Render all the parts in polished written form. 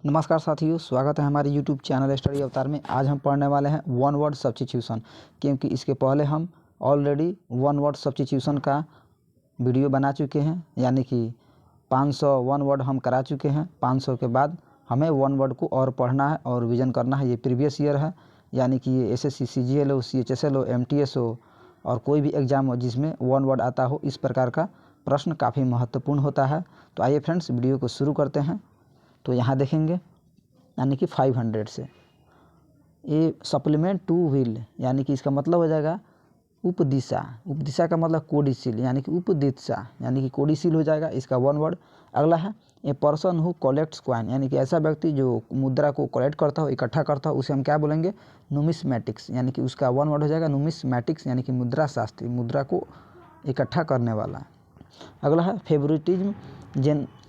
नमस्कार साथियों, स्वागत है हमारे YouTube चैनल स्टडी अवतार में। आज हम पढ़ने वाले हैं वन वर्ड सब्स्टिट्यूशन, क्योंकि इसके पहले हम ऑलरेडी वन वर्ड सब्स्टिट्यूशन का वीडियो बना चुके हैं, यानी कि 500 वन वर्ड हम करा चुके हैं। 500 के बाद हमें वन वर्ड को और पढ़ना है और रिवीजन करना है। ये प्रीवियस ईयर है, यानी कि ये SSC CGL हो, CHSL हो, MTS हो और कोई भी एग्ज़ाम हो जिसमें वन वर्ड आता हो, इस प्रकार का प्रश्न काफ़ी महत्वपूर्ण होता है। तो आइए फ्रेंड्स, वीडियो को शुरू करते हैं। तो यहाँ देखेंगे, यानी कि 500 से ये सप्लीमेंट टू विल, यानी कि इसका मतलब हो जाएगा उपदिशा। उपदिशा का मतलब कोडिशील, यानी कि उपदिशा, यानी कि कोडिशील हो जाएगा इसका वन वर्ड। अगला है a person who collects coin, यानी कि ऐसा व्यक्ति जो मुद्रा को कलेक्ट करता हो, इकट्ठा करता हो, उसे हम क्या बोलेंगे? नुमिस्मेटिक्स, यानी कि उसका वन वर्ड हो जाएगा नुमिस्मेटिक्स, यानी कि मुद्रा शास्त्री, मुद्रा को इकट्ठा करने वाला। अगला है फेवरेटिज्म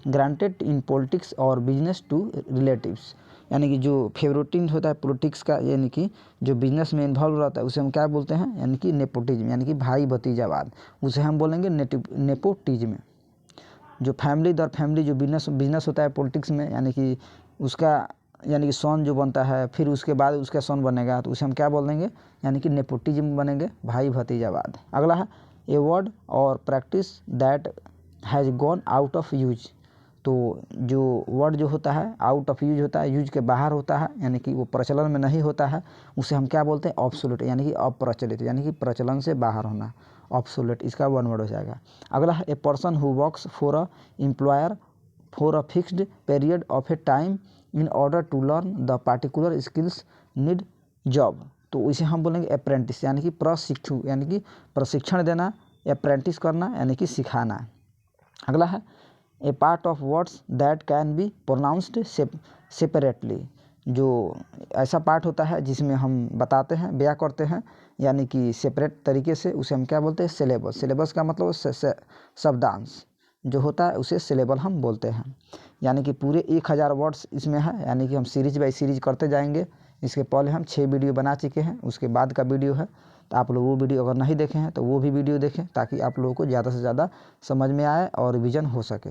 ग्रांटेड इन पॉलिटिक्स और बिजनेस टू रिलेटिव्स, यानी कि जो फेवरेटिज्म होता है पॉलिटिक्स का, यानी कि जो बिजनेस में इन्वॉल्व रहता है, उसे हम क्या बोलते हैं? यानी कि नेपोटिज्म, यानी कि भाई भतीजावाद, उसे हम बोलेंगे नेपोटिज्म। जो फैमिली दर फैमिली जो बिजनेस होता है पॉलिटिक्स में, यानी कि उसका यानी कि सन जो बनता है, फिर उसके बाद उसका सन बनेगा, तो उसे हम क्या बोल देंगे? यानी कि नेपोटिज्म बनेंगे, भाई भतीजावाद। अगला है ए वर्ड और practice that has gone out of use, तो जो वर्ड जो होता है आउट ऑफ यूज होता है, यूज के बाहर होता है, यानी कि वो प्रचलन में नहीं होता है, उसे हम क्या बोलते हैं? ऑब्सोल्यूट, यानी कि अप्रचलित, यानी कि प्रचलन से बाहर होना, ऑब्सोल्यूट, इसका वन वर्ड हो जाएगा। अगला है a person who works for a employer for a fixed period of a time in order to learn the particular skills need job, तो इसे हम बोलेंगे अप्रेंटिस, यानी कि प्रशिक्षु, यानी कि प्रशिक्षण देना, अप्रेंटिस करना, यानी कि सिखाना। अगला है a part of words that can be pronounced separately, जो ऐसा पार्ट होता है जिसमें हम बताते हैं, बयां करते हैं, यानी कि सेपरेट तरीके से, उसे हम क्या बोलते हैं? सिलेबस। सिलेबस का मतलब शब्दांश जो होता है उसे सिलेबल हम बोलते हैं। यानी कि पूरे 1000 वर्ड्स इसमें है, यानी कि हम सीरीज बाई सीरीज करते जाएंगे। इसके पहले हम 6 वीडियो बना चुके हैं, उसके बाद का वीडियो है, तो आप लोग वो वीडियो अगर नहीं देखे हैं तो वो भी वीडियो देखें, ताकि आप लोगों को ज़्यादा से ज़्यादा समझ में आए और रिवीजन हो सके।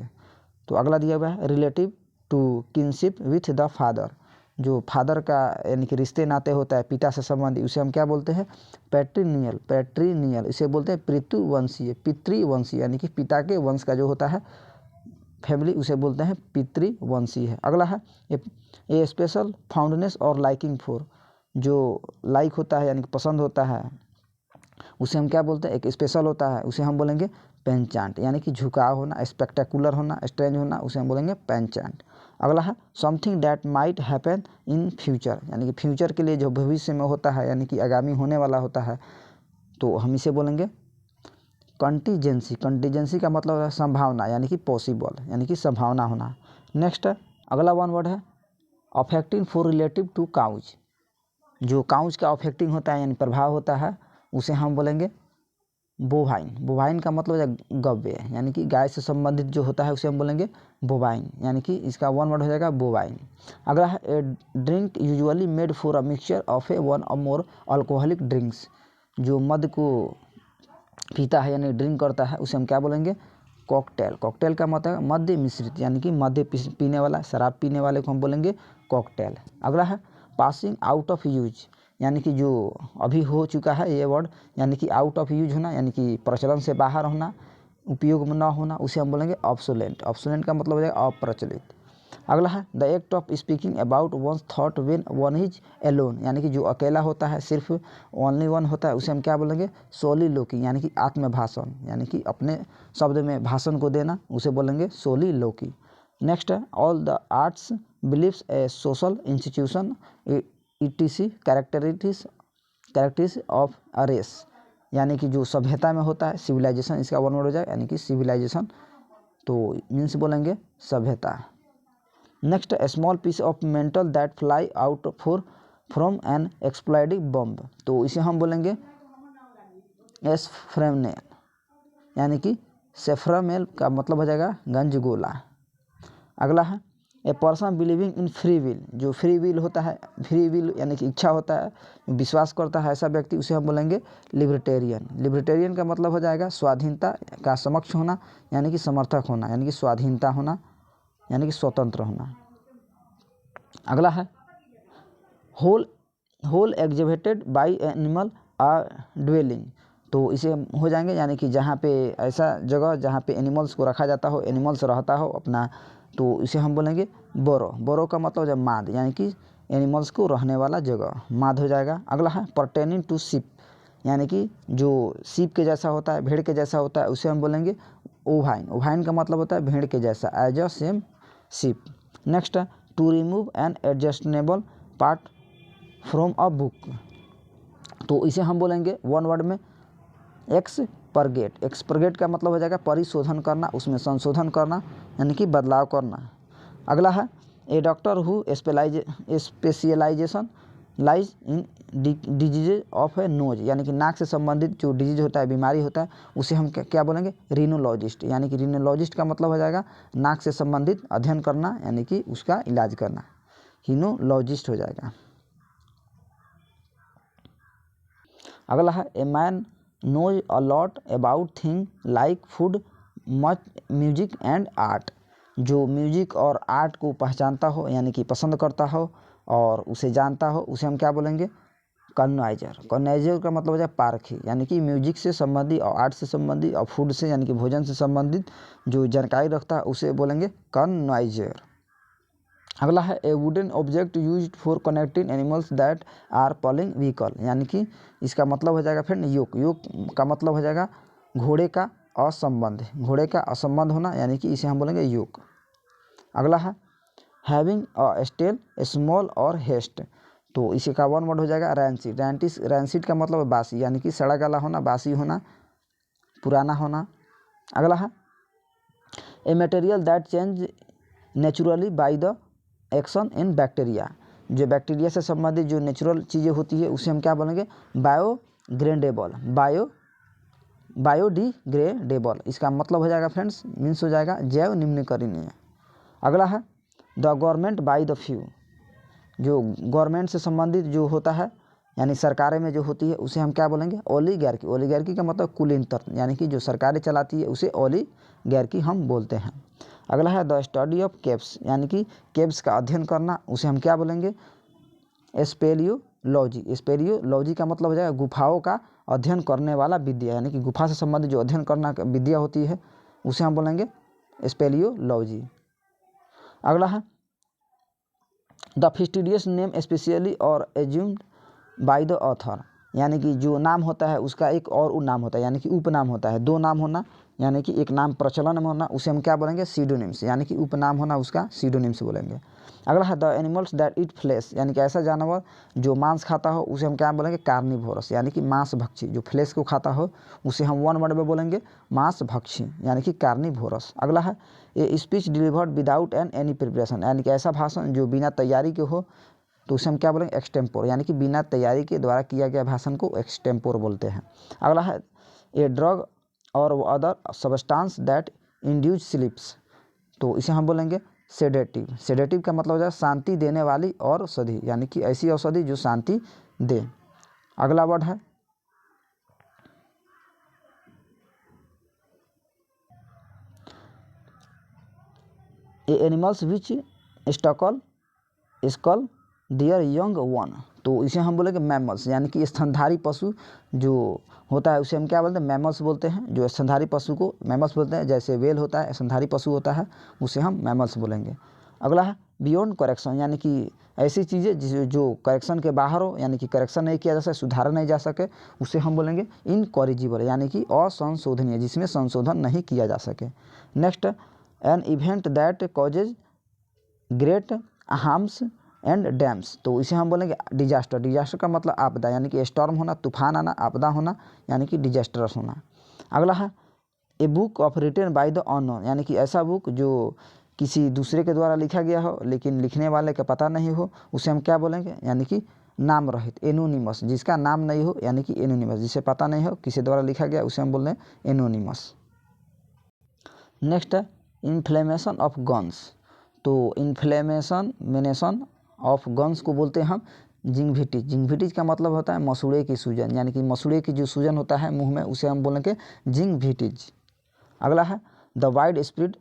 तो अगला दिया हुआ है relative to kinship with the father, जो फादर का यानी कि रिश्ते नाते होता है, पिता से संबंधी, उसे हम क्या बोलते हैं? पैट्रिनियल। पैट्रिनियल इसे बोलते हैं पितृवंशीय, पितृवंशीय, यानी कि पिता के वंश का जो होता है फैमिली, उसे बोलते हैं पितृवंशीय है। अगला है ए स्पेशल फाउंडनेस और लाइकिंग फॉर, जो लाइक होता है यानी कि पसंद होता है, उसे हम क्या बोलते हैं? एक स्पेशल होता है, उसे हम बोलेंगे पेंचांट, यानी कि झुकाव होना, स्पेक्टेकुलर होना, स्ट्रेंज होना, उसे हम बोलेंगे पेंचांट। अगला है something that might happen in future, यानी कि फ्यूचर के लिए जो भविष्य में होता है, यानी कि आगामी होने वाला होता है, तो हम इसे बोलेंगे कंटीजेंसी। कंटीजेंसी का मतलब है संभावना, यानी कि पॉसिबल, यानी कि संभावना होना। नेक्स्ट है अगला वन वर्ड है affecting for relative to cows, जो काउज का अफेक्टिंग होता है यानी प्रभाव होता है, उसे हम बोलेंगे बोवाइन। बोवाइन का मतलब है गव्य, यानी कि गाय से संबंधित जो होता है उसे हम बोलेंगे बोवाइन, यानी कि इसका वन वर्ड हो जाएगा बोवाइन। अगला है a drink usually made for a mixture of a one or more alcoholic drinks, जो मद को पीता है यानी ड्रिंक करता है, उसे हम क्या बोलेंगे? कॉकटेल। कॉकटेल का मतलब है मद्य मिश्रित, यानी कि मद्य पीने वाला, शराब पीने वाले को हम बोलेंगे कॉकटेल। अगला है पासिंग आउट ऑफ यूज, यानी कि जो अभी हो चुका है ये वर्ड, यानी कि आउट ऑफ यूज होना, यानी कि प्रचलन से बाहर होना, उपयोग में ना होना, उसे हम बोलेंगे ऑब्सोलेंट। ऑब्सोलेंट का मतलब हो जाएगा अप्रचलित। अगला है the act of speaking about one's thought when one is alone, यानी कि जो अकेला होता है, सिर्फ ओनली वन होता है, उसे हम क्या बोलेंगे? सोलिलोकी, यानी कि आत्मभाषण, यानी कि अपने शब्द में भाषण को देना, उसे बोलेंगे सोलिलोकी। नेक्स्ट है all the arts beliefs a social institution ETC characteristics of a race, यानी कि जो सभ्यता में होता है, सिविलाइजेशन, इसका वन वर्ड हो जाएगा, यानी कि सिविलाइजेशन, तो मीन्स बोलेंगे सभ्यता। Next small piece of mental that fly out from an exploding bomb, तो इसे हम बोलेंगे एस्फ्रेमेल, यानी कि सेफ्रामेल का मतलब हो जाएगा गंजगोला। अगला है a person believing in free will, जो फ्री विल होता है, फ्री विल यानी कि इच्छा होता है, विश्वास करता है ऐसा व्यक्ति, उसे हम बोलेंगे लिबर्टेरियन। लिबर्टेरियन का मतलब हो जाएगा स्वाधीनता का समक्ष होना, यानी कि समर्थक होना, यानी कि स्वाधीनता होना, यानी कि स्वतंत्र होना। अगला है hole exhibited by animal or dwelling. तो इसे हो जाएंगे यानी कि जहाँ पे ऐसा जगह जहाँ पे एनिमल्स को रखा जाता हो, एनिमल्स रहता हो अपना, तो इसे हम बोलेंगे बोरो। बोरो का मतलब जब माद, यानी कि एनिमल्स को रहने वाला जगह माद हो जाएगा। अगला है परटेनिंग टू शिप, यानी कि जो शिप के जैसा होता है, भेड़ के जैसा होता है, उसे हम बोलेंगे ओवाइन। ओवाइन का मतलब होता है भेड़ के जैसा, as a same sheep. Next है to remove an adjustable part from a book. तो इसे हम बोलेंगे वन वर्ड में एक्सपर्गेट। एक्सपर्गेट का मतलब हो जाएगा परिशोधन करना, उसमें संशोधन करना, यानी कि बदलाव करना। अगला है a doctor who specialisation lies in disease of a nose, यानी कि नाक से संबंधित जो डिजीज होता है, बीमारी होता है, उसे हम क्या बोलेंगे रिनोलॉजिस्ट। यानी कि रिनोलॉजिस्ट का मतलब हो जाएगा नाक से संबंधित अध्ययन करना, यानी कि उसका इलाज करना, रिनोलॉजिस्ट हो जाएगा। अगला है a man knows a lot about thing like food much music and art. जो म्यूजिक और आर्ट को पहचानता हो, यानी कि पसंद करता हो और उसे जानता हो, उसे हम क्या बोलेंगे कन्वाइजर। कन्वाइजर का मतलब हो जाए पारखी, यानी कि म्यूजिक से संबंधित और आर्ट से संबंधित और फूड से यानी कि भोजन से संबंधित जो जानकारी रखता है उसे बोलेंगे कन्वाइजर। अगला है a wooden object used for connecting animals that are pulling vehicle, यानी कि इसका मतलब हो जाएगा फिर योक। योक का मतलब हो जाएगा घोड़े का असंबंध, घोड़े का असंबंध होना, यानी कि इसे हम बोलेंगे योक। अगला है हैविंग अ स्टेल स्मॉल और हेस्ट। तो इसी का वन वर्ड हो जाएगा रैंसिड। रैंसिड का मतलब बासी, यानी कि सड़ा गला होना, बासी होना, पुराना होना। अगला है a material that change naturally by the action in bacteria. जो बैक्टीरिया से संबंधित जो नेचुरल चीज़ें होती है उसे हम क्या बोलेंगे बायोग्रेडेबल, बायोडिग्रेडेबल। इसका मतलब हो जाएगा फ्रेंड्स मीन्स हो जाएगा जैव निम्नकरणीय। अगला है the government by the few. जो गवर्नमेंट से संबंधित जो होता है, यानी सरकारें में जो होती है, उसे हम क्या बोलेंगे ओलिगार्की। ओलिगार्की का मतलब कुलीन तंत्र, यानी कि जो सरकारें चलाती है उसे ओलिगार्की हम बोलते हैं। अगला है द स्टडी ऑफ केव्स, यानी कि केव्स का अध्ययन करना, उसे हम क्या बोलेंगे स्पेलियोलॉजी। स्पेलियोलॉजी का मतलब हो जाएगा गुफाओं का अध्ययन करने वाला विद्या, यानी कि गुफा से संबंधित जो अध्ययन करना विद्या होती है उसे हम बोलेंगे स्पेलियोलॉजी। अगला है द फिस्टिडियस नेम स्पेशली और एज्यूम्ड बाय द ऑथर, यानी कि जो नाम होता है उसका एक और नाम होता है, यानी कि उपनाम होता है। दो नाम होना, यानी कि एक नाम प्रचलन में होना, उसे हम क्या बोलेंगे सीडोनिम्स, यानी कि उपनाम होना उसका सीडोनिम्स बोलेंगे। अगला है the animals that eat flesh, यानी कि ऐसा जानवर जो मांस खाता हो उसे हम क्या बोलेंगे कार्निवोरस, यानी कि मांस भक्षी। जो फ्लेश को खाता हो उसे हम वन वर्ड में बोलेंगे मांस भक्षी, यानी कि कार्निवोरस। अगला है a speech delivered without any preparation, यानी कि ऐसा भाषण जो बिना तैयारी के हो, तो उसे हम क्या बोलेंगे एक्सटेम्पोर, यानी कि बिना तैयारी के द्वारा किया गया भाषण को एक्सटेम्पोर बोलते हैं। अगला है ए ड्रग और अदर सब्सटेंस दैट इंड्यूस स्लीप्स। तो इसे हम बोलेंगे सेडेटिव। सेडेटिव का मतलब हो जाए शांति देने वाली औषधि, यानी कि ऐसी औषधि जो शांति दे। अगला वर्ड है a animals which skull dear young one. तो इसे हम बोलेंगे मैमल्स, यानी कि स्तनधारी पशु जो होता है उसे हम क्या बोलते हैं मैमल्स बोलते हैं। जो स्तनधारी पशु को मैमल्स बोलते हैं, जैसे वेल होता है स्तनधारी पशु होता है, उसे हम मैमल्स बोलेंगे। अगला है बियॉन्ड करेक्शन, यानी कि ऐसी चीज़ें जो करेक्शन के बाहर हो, यानी कि करेक्शन नहीं किया जा सके, सुधारा नहीं जा सके, उसे हम बोलेंगे इनकॉरिजिबल, यानी कि असंशोधनीय, जिसमें संशोधन नहीं किया जा सके। Next an event that causes great harms and dams. तो इसे हम बोलेंगे डिजास्टर। डिजास्टर का मतलब आपदा, यानी कि स्टॉर्म होना, तूफान आना, आपदा होना, यानी कि डिजास्टरस होना। अगला है a book of written by the unknown, यानी कि ऐसा बुक जो किसी दूसरे के द्वारा लिखा गया हो लेकिन लिखने वाले का पता नहीं हो, उसे हम क्या बोलेंगे यानी कि नाम रहित, एनोनिमस। जिसका नाम नहीं हो यानी कि एनोनिमस, जिसे पता नहीं हो किसी द्वारा लिखा गया उसे हम बोल रहे हैं एनोनिमस। नेक्स्ट है इन्फ्लेमेशन ऑफ गन्स। तो इन्फ्लेमेशन ऑफ गन्स को बोलते हैं हम जिंगविटिस। जिंगविटिस का मतलब होता है मसूड़े की सूजन, यानी कि मसूड़े की जो सूजन होता है मुंह में, उसे हम बोलेंगे जिंगविटिस। अगला है the wide spread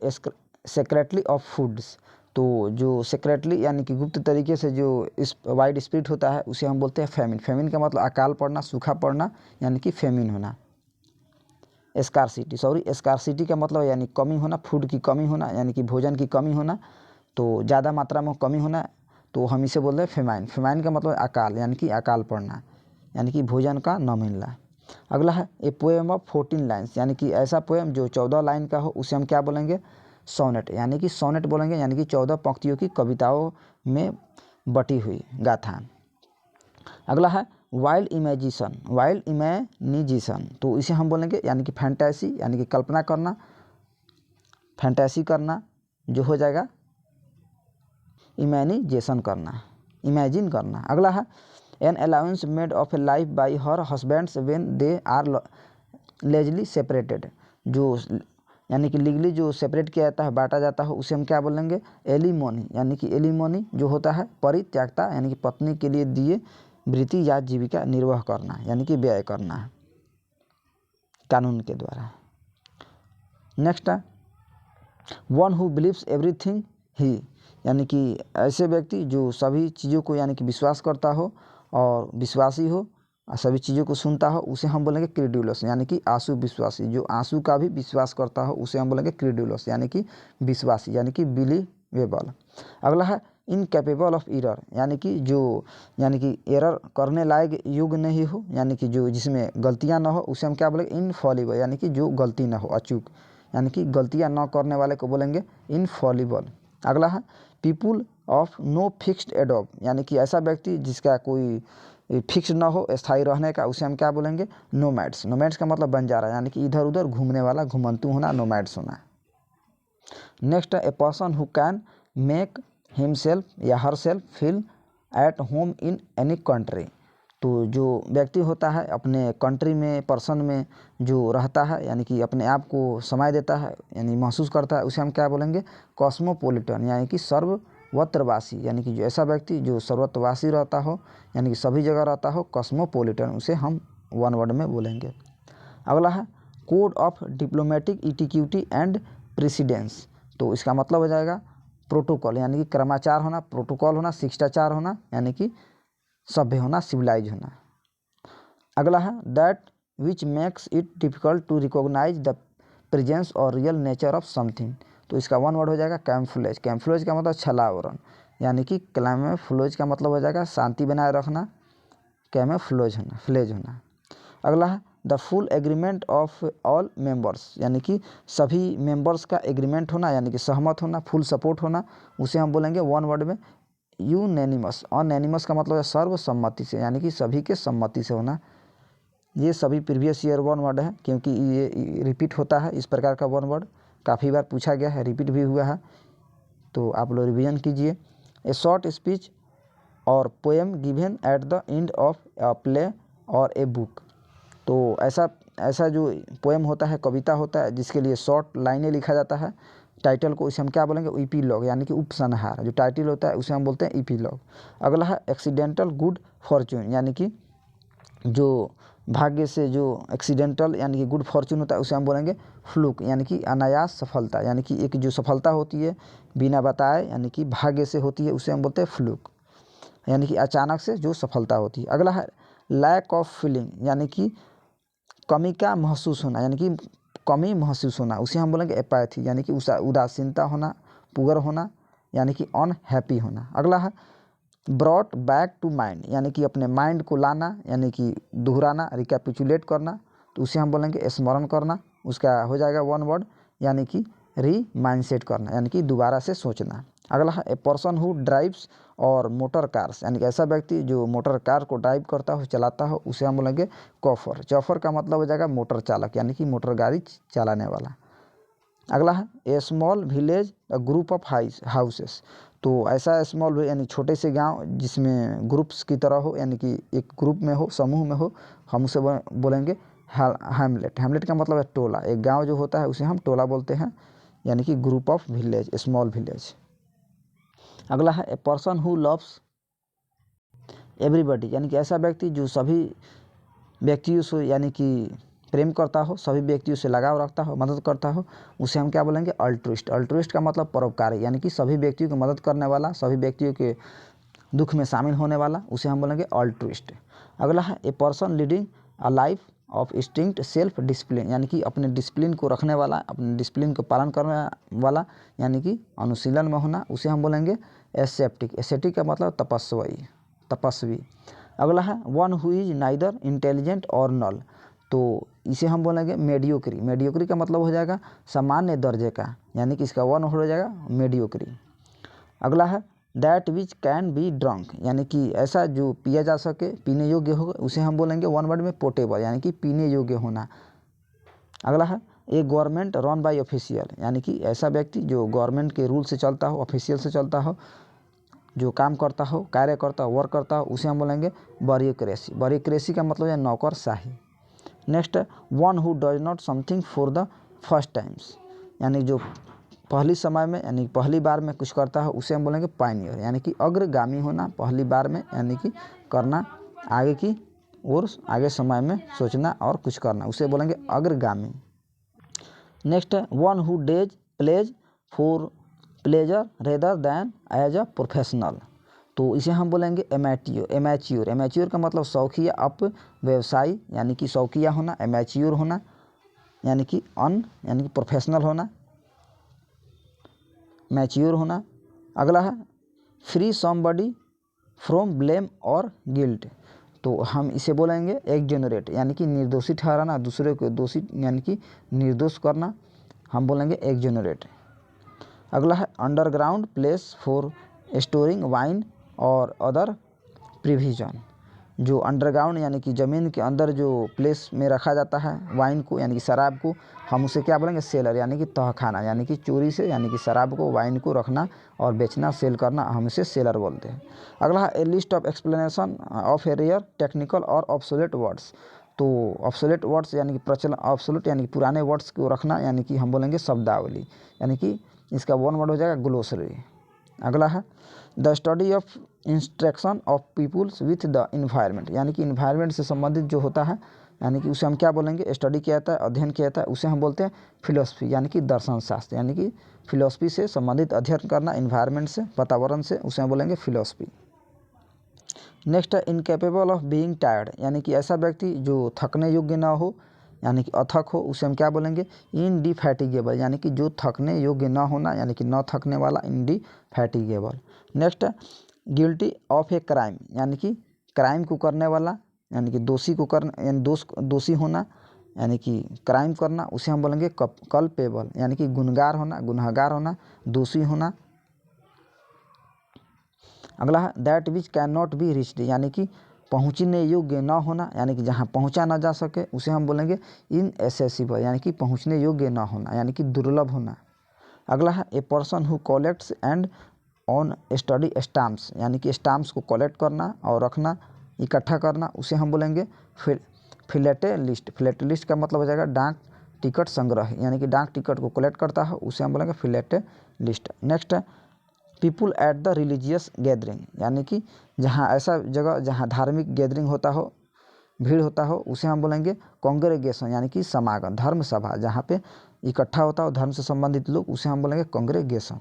secretly of foods. तो जो सेक्रेटली यानी कि गुप्त तरीके से जो इस वाइड स्प्रेड होता है उसे हम बोलते हैं फेमिन। फेमिन का मतलब अकाल पड़ना, सूखा पड़ना, यानी कि फेमिन होना। स्कार्सिटी का मतलब यानी कमी होना, फूड की कमी होना, यानी कि भोजन की कमी होना, तो ज़्यादा मात्रा में कमी होना, तो हम इसे बोलते हैं फेमाइन। फेमाइन का मतलब अकाल, यानी कि अकाल पड़ना, यानी कि भोजन का न मिलना। अगला है ए पोएम ऑफ 14 लाइन्स, यानी कि ऐसा पोएम जो 14 लाइन का हो उसे हम क्या बोलेंगे? सोनेट, यानी कि सोनेट बोलेंगे, यानी कि 14 पंक्तियों की कविताओं में बटी हुई गाथा। अगला है वाइल्ड इमेजिनेशन, तो इसे हम बोलेंगे यानी कि फैंटेसी, यानी कि कल्पना करना, फैंटेसी करना, जो हो जाएगा इमेजिनेशन करना, इमेजिन करना। अगला है an allowance made of a life by her husbands when they are legally separated, जो यानी कि लीगली जो सेपरेट किया जाता है, बांटा जाता है, उसे हम क्या बोलेंगे? एलिमोनी, यानी कि एलिमोनी जो होता है परित्यागता, यानी कि पत्नी के लिए दिए वृत्ति या जीविका निर्वाह करना, यानी कि व्यय करना है कानून के द्वारा। नेक्स्ट है one who believes everything he, यानी कि ऐसे व्यक्ति जो सभी चीज़ों को यानी कि विश्वास करता हो और विश्वासी हो, सभी चीज़ों को सुनता हो, उसे हम बोलेंगे क्रेडुलस, यानी कि आंसू विश्वासी। जो आंसू का भी विश्वास करता हो उसे हम बोलेंगे क्रेडुलस, यानी कि विश्वासी, यानी कि बिलीवेबल। अगला है इनकैपेबल ऑफ एरर, यानी कि जो यानी कि एरर करने लायक युग नहीं हो, यानी कि जो जिसमें गलतियां ना हो, उसे हम क्या बोलेंगे? इनफॉलिबल, यानी कि जो गलती ना हो, अचूक, यानी कि गलतियां न करने वाले को बोलेंगे इनफॉलिबल। अगला है पीपुल ऑफ नो फिक्स्ड एडोब, यानी कि ऐसा व्यक्ति जिसका कोई फिक्स ना हो स्थायी रहने का, उसे हम क्या बोलेंगे? नोमैड्स। नोमैड्स का मतलब बंजारा, यानी कि इधर उधर घूमने वाला, घुमंतू होना, नोमैड्स होना। नेक्स्ट है a person who can make himself या herself feel at home in any country, तो जो व्यक्ति होता है अपने कंट्री में, पर्सन में जो रहता है, यानी कि अपने आप को समय देता है, यानी महसूस करता है, उसे हम क्या बोलेंगे? कॉस्मोपोलिटन, यानी कि सर्वत्रवासी, यानी कि जो ऐसा व्यक्ति जो सर्वत्रवासी रहता हो, यानी कि सभी जगह रहता हो, कॉस्मोपोलिटन, उसे हम वन वर्ड में बोलेंगे। अगला है code of diplomatic etiquette and precedence, तो इसका मतलब हो जाएगा प्रोटोकॉल, यानी कि क्रमाचार होना, प्रोटोकॉल होना, शिष्टाचार होना, यानी कि सभ्य होना, सिविलाइज होना। अगला है that which makes it difficult to recognise the presence और रियल नेचर ऑफ समथिंग, तो इसका वन वर्ड हो जाएगा कैम्फ्लेज। कैम्फ्लेज का मतलब छलावरण, यानी कि कैमोफ्लेज का मतलब हो जाएगा शांति बनाए रखना, कैमोफ्लेज होना। अगला है the full agreement of all members, यानी कि सभी मेंबर्स का एग्रीमेंट होना, यानी कि सहमत होना, फुल सपोर्ट होना, उसे हम बोलेंगे वन वर्ड में यूनैनिमस। अनैनिमस का मतलब है सर्वसम्मति से, यानी कि सभी के सम्मति से होना। ये सभी प्रीवियस ईयर वन वर्ड है, क्योंकि ये रिपीट होता है, इस प्रकार का वन वर्ड काफ़ी बार पूछा गया है, रिपीट भी हुआ है, तो आप लोग रिवीजन कीजिए। ए शॉर्ट स्पीच और poem given at the end of a play और ए बुक, तो ऐसा जो पोएम होता है, कविता होता है, जिसके लिए शॉर्ट लाइनें लिखा जाता है, टाइटल को उसे हम क्या बोलेंगे? ईपीलॉग, यानी कि उपसंहार। जो टाइटल होता है उसे हम बोलते हैं ईपीलॉग। अगला है एक्सीडेंटल गुड फॉर्चून, यानी कि जो भाग्य से जो एक्सीडेंटल यानी कि गुड फॉर्चून होता है उसे हम बोलेंगे फ्लूक, यानी कि अनायास सफलता, यानी कि एक जो सफलता होती है बिना बताए, यानी कि भाग्य से होती है, उसे हम बोलते हैं फ्लूक, यानी कि अचानक से जो सफलता होती है। अगला है लैक ऑफ फीलिंग, यानी कि कमी का महसूस होना, यानी कि कमी महसूस होना, उसे हम बोलेंगे एपैथी, यानी कि उदासीनता होना, पुअर होना, यानी कि अनहैप्पी होना। अगला है ब्रॉट बैक टू माइंड, यानी कि अपने माइंड को लाना, यानी कि दोहराना, रिकैपिचुलेट करना, तो उसे हम बोलेंगे स्मरण करना, उसका हो जाएगा वन वर्ड, यानी कि रीमाइंडसेट करना, यानी कि दोबारा से सोचना। अगला है ए पर्सन हु ड्राइव्स और मोटर कार्स, यानी कि ऐसा व्यक्ति जो मोटर कार को ड्राइव करता हो, चलाता हो, उसे हम बोलेंगे कॉफर। चौफर का मतलब हो जाएगा मोटर चालक, यानी कि मोटर गाड़ी चलाने वाला। अगला है a small village a group of houses, तो ऐसा स्मॉल यानी छोटे से गांव जिसमें ग्रुप्स की तरह हो, यानी कि एक ग्रुप में हो, समूह में हो, हम उसे बोलेंगे हैमलेट। हैमलेट का मतलब है टोला। एक गांव जो होता है उसे हम टोला बोलते हैं, यानी कि group of village, small village. अगला है a person who loves everybody, यानी कि ऐसा व्यक्ति जो सभी व्यक्तियों से यानी कि प्रेम करता हो, सभी व्यक्तियों से लगाव रखता हो, मदद करता हो, उसे हम क्या बोलेंगे? अल्ट्रुइस्ट। अल्ट्रुइस्ट का मतलब परोपकारी, यानी कि सभी व्यक्तियों की मदद करने वाला, सभी व्यक्तियों के दुख में शामिल होने वाला, उसे हम बोलेंगे अल्ट्रुइस्ट। अगला है a person leading a life of strict self discipline, यानी कि अपने डिसिप्लिन को रखने वाला, अपने डिसिप्लिन को पालन करने वाला, यानी कि अनुशीलन में होना, उसे हम बोलेंगे एसेप्टिक। एसेप्टिक का मतलब तपस्वी। अगला है one who is neither intelligent और नल, तो इसे हम बोलेंगे मेडियोक्री। मेडियोक्री का मतलब हो जाएगा सामान्य दर्जे का, यानी कि इसका वन हो जाएगा मेडियोक्री। अगला है that which can be drunk, यानी कि ऐसा जो पिया जा सके, पीने योग्य हो, उसे हम बोलेंगे वन वर्ड में पोर्टेबल, यानी कि पीने योग्य होना। अगला है ए गवर्नमेंट रन बाय ऑफिशियल, यानी कि ऐसा व्यक्ति जो गवर्नमेंट के रूल से चलता हो, ऑफिशियल से चलता हो, जो काम करता हो, कार्य करता हो, वर्क करता हो, उसे हम बोलेंगे ब्यूरोक्रेसी। ब्यूरोक्रेसी का मतलब है नौकरशाही। Next one who does not something for the first times, यानी जो पहली समय में, यानी पहली बार में कुछ करता है, उसे हम बोलेंगे पायनियर, यानी कि अग्रगामी होना, पहली बार में, यानी कि करना, आगे की और आगे समय में सोचना और कुछ करना, उसे बोलेंगे अग्रगामी। नेक्स्ट है one who does plays for pleasure rather than as a professional, तो इसे हम बोलेंगे एमैच्योर। एमैच्योर का मतलब शौकिया, अप व्यवसायी, यानी कि शौकिया होना, एमैच्योर होना, यानी कि यानी कि प्रोफेशनल होना, मैच्योर होना। अगला है फ्री समबडी फ्रॉम ब्लेम और गिल्ट, तो हम इसे बोलेंगे एक्जेनरेट, यानी कि निर्दोषी ठहराना, दूसरे को दोषी यानी कि निर्दोष करना, हम बोलेंगे एक्जेनरेट। अगला है underground place for storing wine और अदर प्रिविजन, जो अंडरग्राउंड यानी कि ज़मीन के अंदर जो प्लेस में रखा जाता है वाइन को, यानी कि शराब को, हम उसे क्या बोलेंगे? सेलर, यानी कि तहखाना, यानी कि चोरी से, यानी कि शराब को, वाइन को रखना और बेचना, सेल करना, हम इसे सेलर बोलते हैं। अगला है a list of explanation of a rare technical or obsolete words, तो ऑब्सोलेट वर्ड्स यानी कि प्रचलन, ऑब्सोलेट यानी कि पुराने वर्ड्स को रखना, यानी कि हम बोलेंगे शब्दावली, यानी कि इसका वन वर्ड हो जाएगा ग्लोसरी। अगला है the study of instruction of peoples with the environment, यानी कि इन्वायरमेंट से संबंधित जो होता है, यानी कि उसे हम क्या बोलेंगे? स्टडी किया जाता है, अध्ययन किया जाता है, उसे हम बोलते हैं फिलोसफी, यानी कि दर्शन शास्त्र, यानी कि फिलोसफी से संबंधित अध्ययन करना, इन्वायरमेंट से, वातावरण से, उसे हम बोलेंगे फिलोसफी। नेक्स्ट है इनकेपेबल ऑफ बीइंग टायर्ड, यानी कि ऐसा व्यक्ति जो थकने योग्य ना हो, यानी कि अथक हो, उसे हम क्या बोलेंगे? इनडिफैटिगेबल, यानी कि जो थकने योग्य ना होना, यानी कि न थकने वाला, इनडिफैटिगेबल। नेक्स्ट है गिल्टी ऑफ ए क्राइम, यानी कि क्राइम को करने वाला, यानी कि दोषी को करना, यानी दोषी होना, यानी कि क्राइम करना, उसे हम बोलेंगे कल्पेबल, यानी कि गुनहगार होना, दोषी होना। अगला है that which can not be reached, यानी कि पहुँचने योग्य न होना, यानी कि जहाँ पहुँचा ना जा सके, उसे हम बोलेंगे इनएसेसिबल, यानी कि पहुँचने योग्य न होना, यानी कि दुर्लभ होना। अगला है a person who collects and on study stamps, यानी कि स्टाम्प्स को कलेक्ट करना और रखना, इकट्ठा करना, उसे हम बोलेंगे फिलेटेलिस्ट। फिलेटेलिस्ट का मतलब हो जाएगा डाक टिकट संग्रह, यानी कि डाक टिकट को कलेक्ट करता है, उसे हम बोलेंगे फिलेटेलिस्ट। नेक्स्ट है people at the religious gathering, यानी कि जहाँ ऐसा जगह जहाँ धार्मिक गैदरिंग होता हो, भीड़ होता हो, उसे हम बोलेंगे कांग्रेगेशन, यानी कि समागम, धर्म सभा, जहाँ पे इकट्ठा होता हो धर्म से संबंधित लोग, उसे हम बोलेंगे कांग्रेगेशन।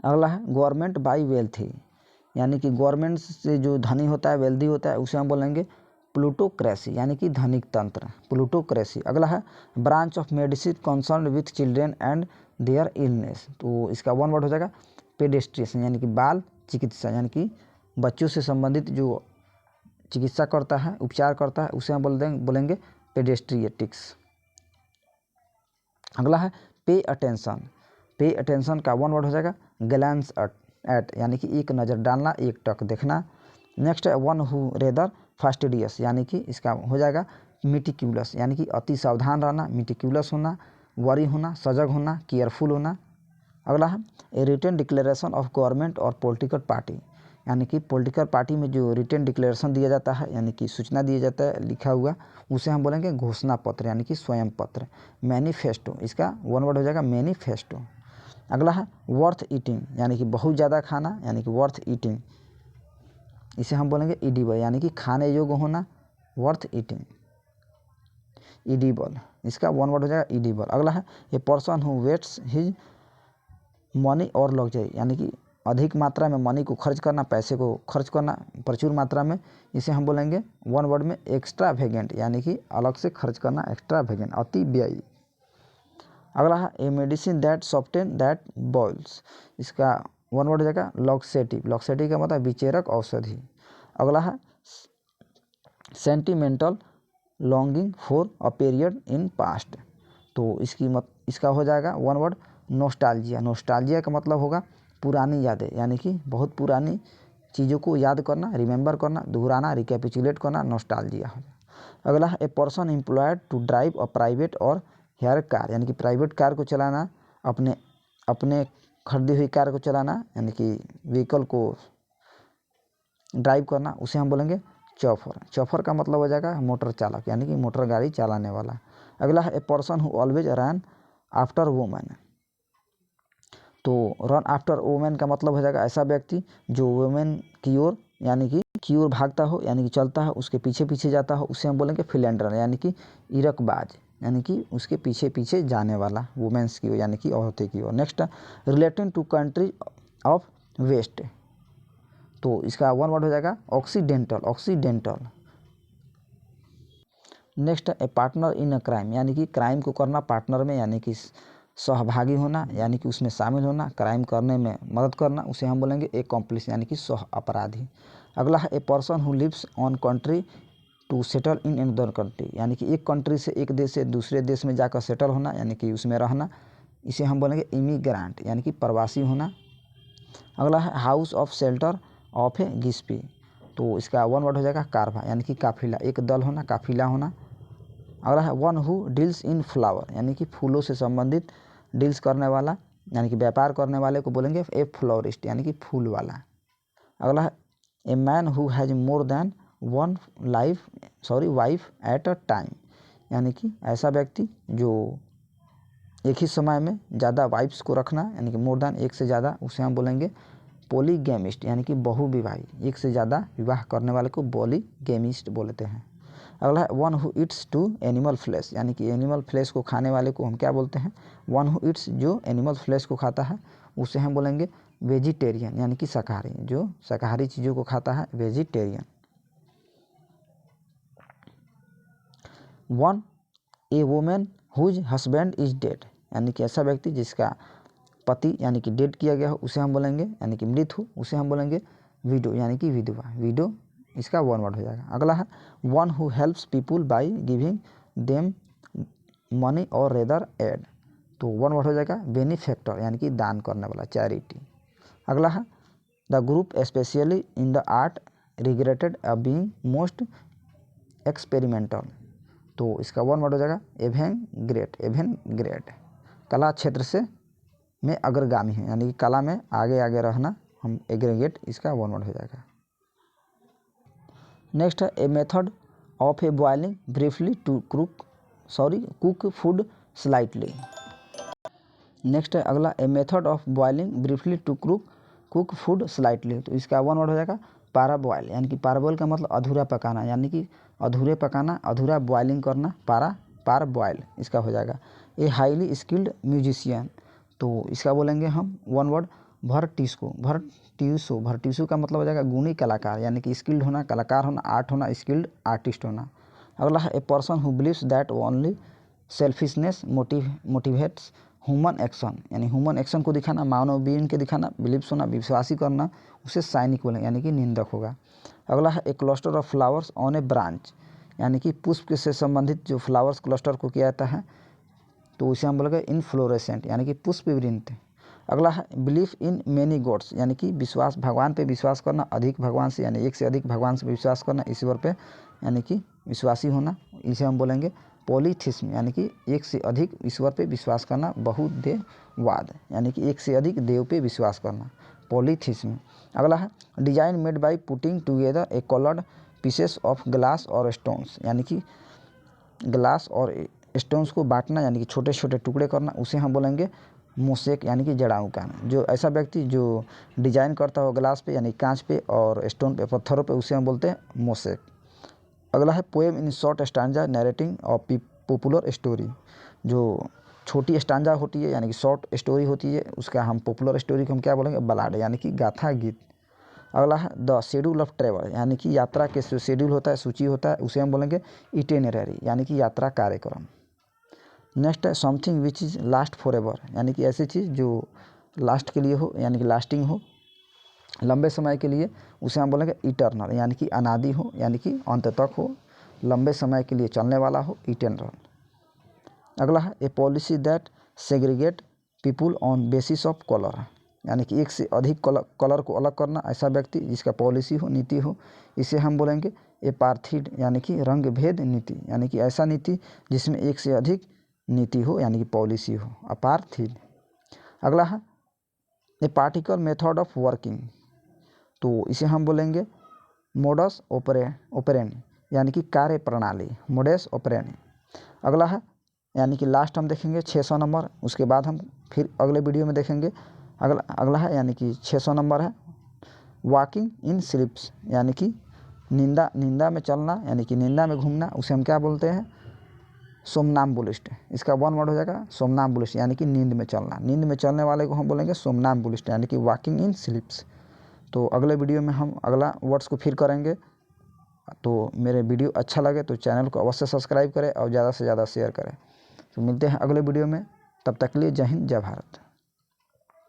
अगला है गवर्नमेंट बाई वेल्थी, यानी कि गवर्नमेंट से जो धनी होता है, वेल्दी होता है, उसे हम बोलेंगे प्लूटोक्रेसी, यानी कि धनिक तंत्र, प्लूटोक्रेसी। अगला है branch of medicine concern with children and their illness, तो इसका वन वर्ड हो जाएगा पेडिस्ट्रियन, यानी कि बाल चिकित्सा, यानी कि बच्चों से संबंधित जो चिकित्सा करता है, उपचार करता है, उसे हम बोलेंगे पेडिस्ट्रियटिक्स। अगला है पे अटेंशन। पे अटेंशन का वन वर्ड हो जाएगा ग्लैंस एट, यानी कि एक नज़र डालना, एक टक देखना। नेक्स्ट है वन हु रेदर फास्टिडियस, यानी कि इसका हो जाएगा मिटिक्यूलस, यानी कि अति सावधान रहना, मिटिक्यूलस होना, वरी होना, सजग होना, केयरफुल होना। अगला है a written declaration of government और पॉलिटिकल पार्टी, यानी कि पॉलिटिकल पार्टी में जो रिटन डिक्लेरेशन दिया जाता है, यानी कि सूचना दिया जाता है लिखा हुआ, उसे हम बोलेंगे घोषणा पत्र, यानी कि स्वयं पत्र, मैनिफेस्टो, इसका वन वर्ड हो जाएगा मैनिफेस्टो। अगला है वर्थ ईटिंग, यानी कि बहुत ज़्यादा खाना, यानी कि वर्थ ईटिंग, इसे हम बोलेंगे इडिबल, यानी कि खाने योग्य होना, वर्थ ईटिंग। ईडिबल, इसका वन वर्ड हो जाएगा ईडिबल। अगला है a person who waits his money और लग्जरी, यानी कि अधिक मात्रा में मनी को खर्च करना, पैसे को खर्च करना प्रचुर मात्रा में, इसे हम बोलेंगे वन वर्ड में एक्स्ट्रावेगेंट, यानी कि अलग से खर्च करना, एक्स्ट्रावेगेंट, अति व्ययी। अगला है a medicine that soften that boils, इसका वन वर्ड हो जाएगा लॉक्सेटिव, लॉक्सेटिव का मतलब विचेरक औषधि। अगला है sentimental longing for a period in past, तो इसका हो जाएगा वन वर्ड नोस्टाल्जिया। नोस्टाल्जिया का मतलब होगा पुरानी यादें, यानी कि बहुत पुरानी चीज़ों को याद करना, रिमेंबर करना, दोहराना, रिकैपिचुलेट करना, नोस्टाल्जिया हो जाएगा। अगला है a person employed to drive a private और हेयर कार, यानी कि प्राइवेट कार को चलाना, अपने खरीदी हुई कार को चलाना, यानी कि व्हीकल को ड्राइव करना, उसे हम बोलेंगे चौफर। चौफर का मतलब हो जाएगा मोटर चालक, यानी कि मोटर गाड़ी चलाने वाला। अगला है a person who always run after women, तो रन आफ्टर वुमेन का मतलब हो जाएगा ऐसा व्यक्ति जो वुमेन की ओर, यानी कि ओर भागता हो, यानी कि चलता है, उसके पीछे पीछे जाता हो, उसे हम बोलेंगे फिलेंडर, यानी कि इरकबाज, यानी कि उसके पीछे पीछे जाने वाला, वुमेन्स की ओर, यानी कि औरतें की ओर। Next relating to country of west, तो इसका वन वर्ड हो जाएगा occidental, occidental. Next a partner in a crime, यानी कि क्राइम को करना पार्टनर में, यानी कि सहभागी होना, यानी कि उसमें शामिल होना, क्राइम करने में मदद करना, उसे हम बोलेंगे एकम्प्लिस, यानी कि सह अपराधी। अगला है a person who lives on country to settle in another country, यानी कि एक कंट्री से, एक देश से दूसरे देश में जाकर सेटल होना, यानी कि उसमें रहना, इसे हम बोलेंगे इमिग्रांट, यानी कि प्रवासी होना। अगला है हाउस ऑफ शेल्टर ऑफ ए गिस्पी, तो इसका वन वर्ड हो जाएगा कारवा, यानी कि काफिला, एक दल होना, काफिला होना। अगला है one who deals in flower, यानी कि फूलों से संबंधित डील्स करने वाला, यानी कि व्यापार करने वाले को बोलेंगे ए फ्लोरिस्ट, यानी कि फूल वाला। अगला है a man who has more than one wife at a time, यानी कि ऐसा व्यक्ति जो एक ही समय में ज़्यादा वाइफ्स को रखना, यानी कि मोर देन, एक से ज़्यादा, उसे हम बोलेंगे पॉलीगैमिस्ट, यानी कि बहुविवाही, एक से ज़्यादा विवाह करने वाले को पॉलीगैमिस्ट बोलते हैं। अगला है one who Yeats to animal flash, यानी कि एनिमल फ्लैश को खाने वाले को हम क्या बोलते हैं, वन हु ईट्स, जो एनिमल फ्लैश को खाता है, उसे हम बोलेंगे वेजिटेरियन, यानी कि शाकाहारी, जो शाकाहारी चीज़ों को खाता है, vegetarian. One a woman whose husband is dead, यानी कि ऐसा व्यक्ति जिसका पति, यानी कि डेड किया गया हो, उसे हम बोलेंगे, यानी कि मृत हो, उसे हम बोलेंगे विडो, यानी कि विधवा, विडो, इसका वन वर्ड हो जाएगा। अगला है one who helps people by giving them money और रेदर एड, तो वन वर्ड हो जाएगा बेनिफैक्टर, यानी कि दान करने वाला, चैरिटी। अगला है the group specially in the art regretted a being most experimental, तो इसका वन वर्ड हो जाएगा एवेन ग्रेट, कला क्षेत्र से में अग्रगामी है, यानी कि कला में आगे आगे रहना, हम एग्रीगेट, इसका वन वर्ड हो जाएगा। नेक्स्ट है a method of a boiling briefly to cook food slightly. Next है अगला a method of boiling briefly to cook food slightly, तो इसका वन वर्ड हो जाएगा पाराबॉयल, यानी कि पाराबॉयल का मतलब अधूरा पकाना, यानी कि अधूरे पकाना, अधूरा बॉइलिंग करना, पाराबॉयल, इसका हो जाएगा। ए हाईली स्किल्ड म्यूजिशियन, तो इसका बोलेंगे हम वन वर्ड भरटीसो का मतलब हो जाएगा गुणी कलाकार, यानी कि स्किल्ड होना, कलाकार होना, आर्ट होना, स्किल्ड आर्टिस्ट होना। अगला है a person who believes that only selfishness motivates human action, यानी ह्यूमन एक्शन को दिखाना, मानव बीइंग के दिखाना, बिलीव्स होना, विश्वासी करना, उसे साइनिक बोलेंगे, यानी कि निंदक होगा। अगला है ए cluster of flowers on A branch, यानी कि पुष्प से संबंधित जो फ्लावर्स क्लस्टर को किया जाता है, तो उसे हम बोलेंगे इनफ्लोरेसेंट, यानी कि पुष्प वृंत। अगला है बिलीफ इन मेनी गॉड्स, यानी कि विश्वास, भगवान पे विश्वास करना, अधिक भगवान से, यानी एक से अधिक भगवान से विश्वास करना, ईश्वर पे, यानी कि विश्वासी होना, इसे हम बोलेंगे पॉलीथिस्म, यानी कि एक से अधिक ईश्वर पे विश्वास करना, बहुदेववाद, यानी कि एक से अधिक देव पे विश्वास करना, पॉलीथिस्म। अगला है design made by putting together A coloured pieces of glass और स्टोन्स, यानी कि ग्लास और स्टोन्स को बांटना, यानी कि छोटे छोटे टुकड़े करना, उसे हम बोलेंगे मोसेक, यानी कि जड़ाऊ का, जो ऐसा व्यक्ति जो डिजाइन करता हो ग्लास पे, यानी कांच पे और स्टोन पे, पत्थरों पे, उसे हम बोलते हैं मोसेक। अगला है poem in short stanza narrating of popular story, जो छोटी स्टांजा होती है यानी कि शॉर्ट स्टोरी होती है, उसका हम पॉपुलर स्टोरी को हम क्या बोलेंगे, बलाड यानी कि गाथा गीत। अगला है द शेड्यूल ऑफ ट्रेवल, यानी कि यात्रा के जो शेड्यूल होता है, सूची होता है, उसे हम बोलेंगे इटिनरी, यानी कि यात्रा कार्यक्रम। नेक्स्ट है something which is last for ever, यानी कि ऐसी चीज़ जो लास्ट के लिए हो, यानी कि लास्टिंग हो, लंबे समय के लिए, उसे हम बोलेंगे इटर्नल, यानी कि अनादि हो, यानी कि अंत तक हो, लंबे समय के लिए चलने वाला हो, इटर्नल। अगला है ए policy that segregate people on basis of colour, यानी कि एक से अधिक कलर को अलग करना, ऐसा व्यक्ति जिसका पॉलिसी हो, नीति हो, इसे हम बोलेंगे एपार्थीड, यानी कि रंग भेद नीति, यानी कि ऐसा नीति जिसमें एक से अधिक नीति हो, यानी कि पॉलिसी हो, अपार्थीड। अगला है ए पार्टिकल मेथड ऑफ वर्किंग, तो इसे हम बोलेंगे मोडस ऑपरेंडी, यानी कि कार्य प्रणाली, मोडस ऑपरेंडी। अगला है यानी कि लास्ट हम देखेंगे 600 नंबर, उसके बाद हम फिर अगले वीडियो में देखेंगे। अगला है यानी कि 600 नंबर है वॉकिंग इन स्लिप्स, यानी कि निंदा में चलना, यानी कि निंदा में घूमना, उसे हम क्या बोलते हैं, सोमनाम्बुलिस्ट। इसका वन वर्ड हो जाएगा सोमनाम्बुलिस्ट, यानी कि नींद में चलना, नींद में चलने वाले को हम बोलेंगे सोमनाम्बुलिस्ट, यानी कि वॉकिंग इन स्लिप्स। तो अगले वीडियो में हम अगला वर्ड्स को फिर करेंगे। तो मेरे वीडियो अच्छा लगे तो चैनल को अवश्य सब्सक्राइब करें और ज़्यादा से ज़्यादा शेयर करें। तो मिलते हैं अगले वीडियो में, तब तक के लिए जय हिंद जय भारत।